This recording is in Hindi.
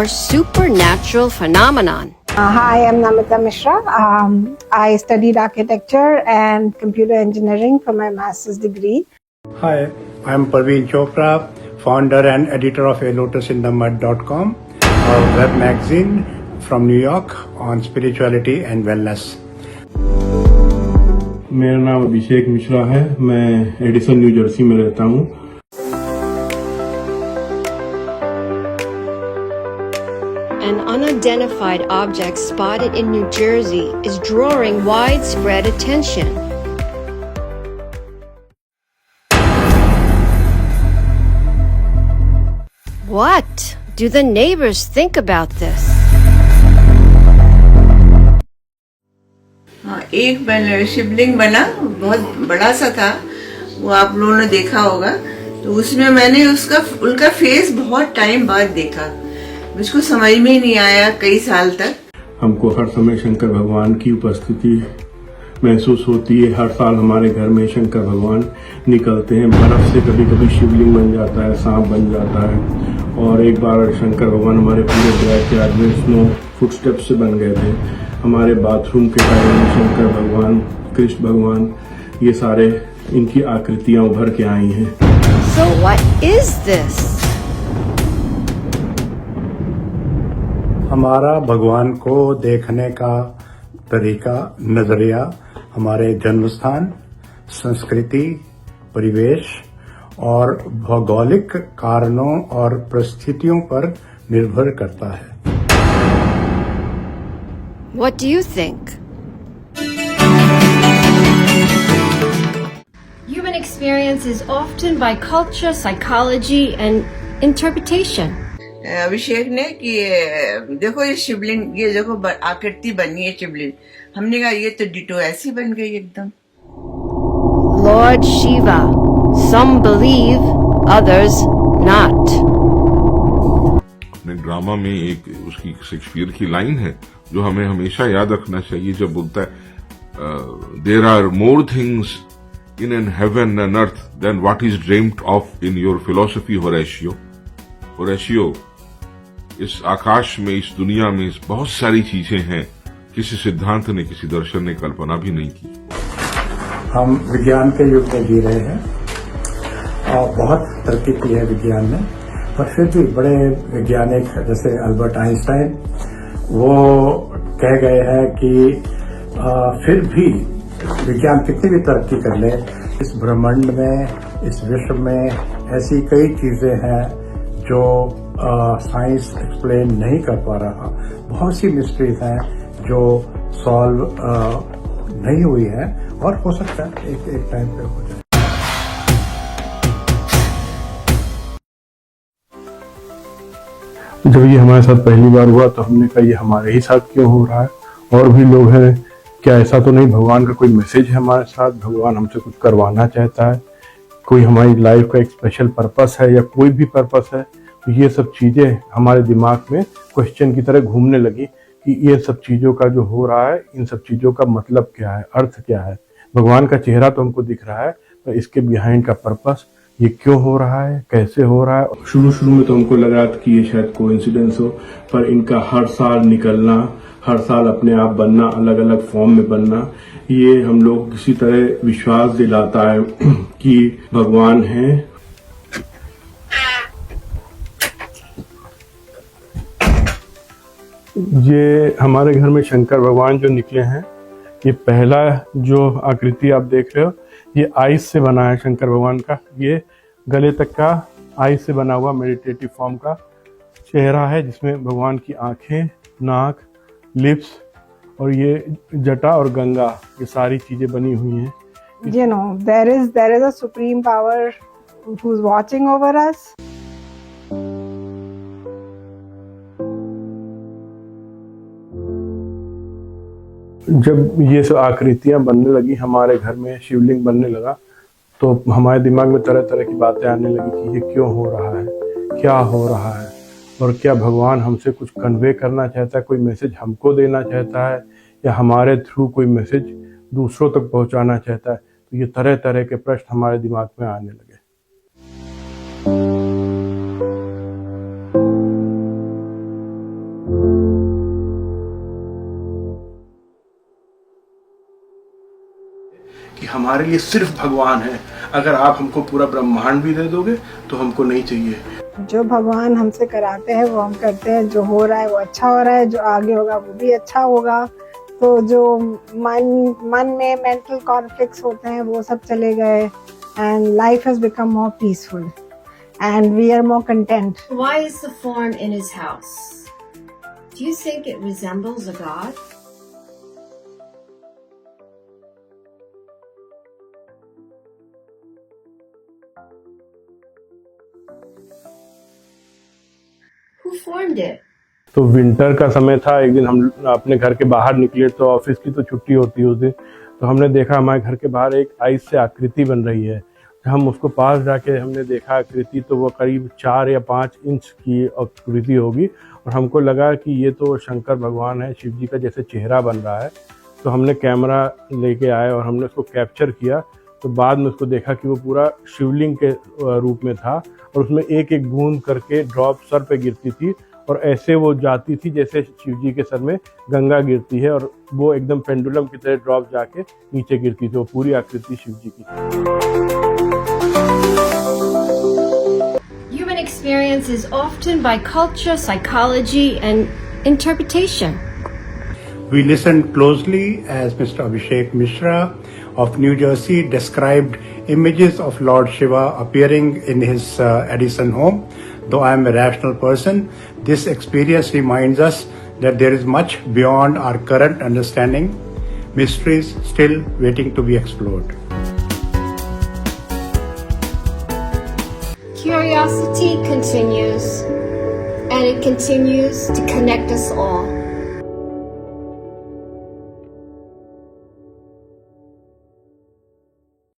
or supernatural phenomenon. Hi, I'm Namita Mishra. I studied architecture and computer engineering for my master's degree. Hi, I'm Parveen Chopra, founder and editor of alotusinthemud.com, a web magazine from New York on spirituality and wellness. मेरा नाम अभिषेक मिश्रा है। मैं एडिसन न्यू जर्सी में रहता हूँ। An unidentified object spotted in New Jersey is drawing widespread attention. What do the neighbors think about this? हाँ, एक शिवलिंग बना, बहुत बड़ा सा था, वो आप लोगों ने देखा होगा। तो उसमें मैंने उनका फेस बहुत टाइम बाद देखा, मुझको समझ में ही नहीं आया कई साल तक। हमको हर समय शंकर भगवान की उपस्थिति महसूस होती है। हर साल हमारे घर में शंकर भगवान निकलते हैं। बर्फ से कभी कभी शिवलिंग बन जाता है, सांप बन जाता है। और एक बार शंकर भगवान हमारे पूरे बैकयार्ड में स्नो फुटस्टेप्स से बन गए थे। हमारे बाथरूम के टाइम में शंकर भगवान, कृष्ण भगवान, ये सारे इनकी आकृतियां उभर के आई हैं। So what is this? हमारा भगवान को देखने का तरीका, नजरिया हमारे जन्म स्थान, संस्कृति, परिवेश और भौगोलिक कारणों और परिस्थितियों पर निर्भर करता है। What do you think? Human experience is often by culture, psychology, and interpretation. अभिषेक ने कि देखो ये शिवलिंग, ये देखो आकृति बनी है शिवलिंग। हमने कहा ये तो डिटो ऐसी बन गई एकदम। Lord Shiva. Some believe, others not. अपने ड्रामा में एक उसकी शेक्सपियर की लाइन है जो हमें हमेशा याद रखना चाहिए, जब बोलता है there are more things in an heaven and earth than what is dreamed of in your philosophy Horatio. Horatio, इस आकाश में, इस दुनिया में बहुत सारी चीजें हैं किसी सिद्धांत ने, किसी दर्शन ने कल्पना भी नहीं की। हम विज्ञान के युग में जी रहे हैं और बहुत तरक्की की है विज्ञान ने, पर फिर भी बड़े वैज्ञानिक जैसे अल्बर्ट आइंस्टाइन वो कह गए हैं कि फिर भी विज्ञान कितनी भी तरक्की कर ले, इस ब्रह्मांड में, इस विश्व में ऐसी कई चीजें हैं जो साइंस एक्सप्लेन नहीं कर पा रहा। बहुत सी मिस्ट्रीज हैं जो सॉल्व नहीं हुई है और हो सकता है एक टाइम पे हो जाए। जब ये हमारे साथ पहली बार हुआ तो हमने कहा ये हमारे ही साथ क्यों हो रहा है, और भी लोग हैं, क्या ऐसा तो नहीं भगवान का कोई मैसेज है हमारे साथ, भगवान हमसे कुछ करवाना चाहता है, कोई हमारी लाइफ का एक स्पेशल पर्पस है या कोई भी पर्पस है। तो ये सब चीजें हमारे दिमाग में क्वेश्चन की तरह घूमने लगी कि ये सब चीजों का जो हो रहा है, इन सब चीजों का मतलब क्या है, अर्थ क्या है। भगवान का चेहरा तो हमको दिख रहा है, पर इसके बिहाइंड का पर्पस, ये क्यों हो रहा है, कैसे हो रहा है। शुरू में तो हमको लगा था कि ये शायद कोइंसिडेंस हो, पर इनका हर साल निकलना, हर साल अपने आप बनना, अलग अलग फॉर्म में बनना, ये हम लोग किसी तरह विश्वास दिलाता है कि भगवान है। ये हमारे घर में शंकर भगवान जो निकले हैं, ये पहला जो आकृति आप देख रहे हो, ये आइस से बना है शंकर भगवान का। ये गले तक का आइस से बना हुआ मेडिटेटिव फॉर्म का चेहरा है, जिसमें भगवान की आंखें, नाक, लिप्स और ये जटा और गंगा, ये सारी चीजें बनी हुई हैं। You know, there is a supreme power who's watching over us. जब ये सब आकृतियां बनने लगी हमारे घर में, शिवलिंग बनने लगा, तो हमारे दिमाग में तरह तरह की बातें आने लगी कि ये क्यों हो रहा है, क्या हो रहा है, और क्या भगवान हमसे कुछ कन्वे करना चाहता है, कोई मैसेज हमको देना चाहता है, या हमारे थ्रू कोई मैसेज दूसरों तक पहुंचाना चाहता है। तो ये तरह तरह के प्रश्न हमारे दिमाग में आने लगे। कि हमारे लिए सिर्फ भगवान है। अगर आप हमको पूरा ब्रह्मांड भी दे दोगे तो हमको नहीं चाहिए। जो भगवान हमसे कराते हैं वो हम करते हैं। जो हो रहा है वो अच्छा हो रहा है, जो आगे होगा वो भी अच्छा होगा। तो जो मन में मेंटल कॉन्फ्लिक्ट्स होते हैं वो सब चले गए, and life has become more peaceful and we are more content. Why is the form in his house? Do you think it resembles a god? Who formed it? तो विंटर का समय था, एक दिन हम अपने घर के बाहर निकले तो ऑफिस की तो छुट्टी होती है उस दिन, तो हमने देखा हमारे घर के बाहर एक आइस से आकृति बन रही है। हम उसको पास जाके हमने देखा आकृति, तो वो करीब 4 या 5 इंच की आकृति होगी, और हमको लगा कि ये तो शंकर भगवान है, शिव जी का जैसे चेहरा बन रहा है। तो हमने कैमरा लेके आए और हमने उसको कैप्चर किया। तो बाद में उसको देखा कि वो पूरा शिवलिंग के रूप में था, और उसमें एक एक बूंद करके ड्रॉप सर पे गिरती थी, और ऐसे वो जाती थी जैसे शिव जी के सर में गंगा गिरती है, और वो एकदम पेंडुलम की तरह ड्रॉप जाके नीचे गिरती थी। वो पूरी आकृति शिव जी की थी। Human experience is often by culture, psychology, and interpretation. We listened closely as Mr. Abhishek Mishra of New Jersey described images of Lord Shiva appearing in his Edison home. Though I am a rational person, this experience reminds us that there is much beyond our current understanding, mysteries still waiting to be explored. Curiosity continues, and it continues to connect us all.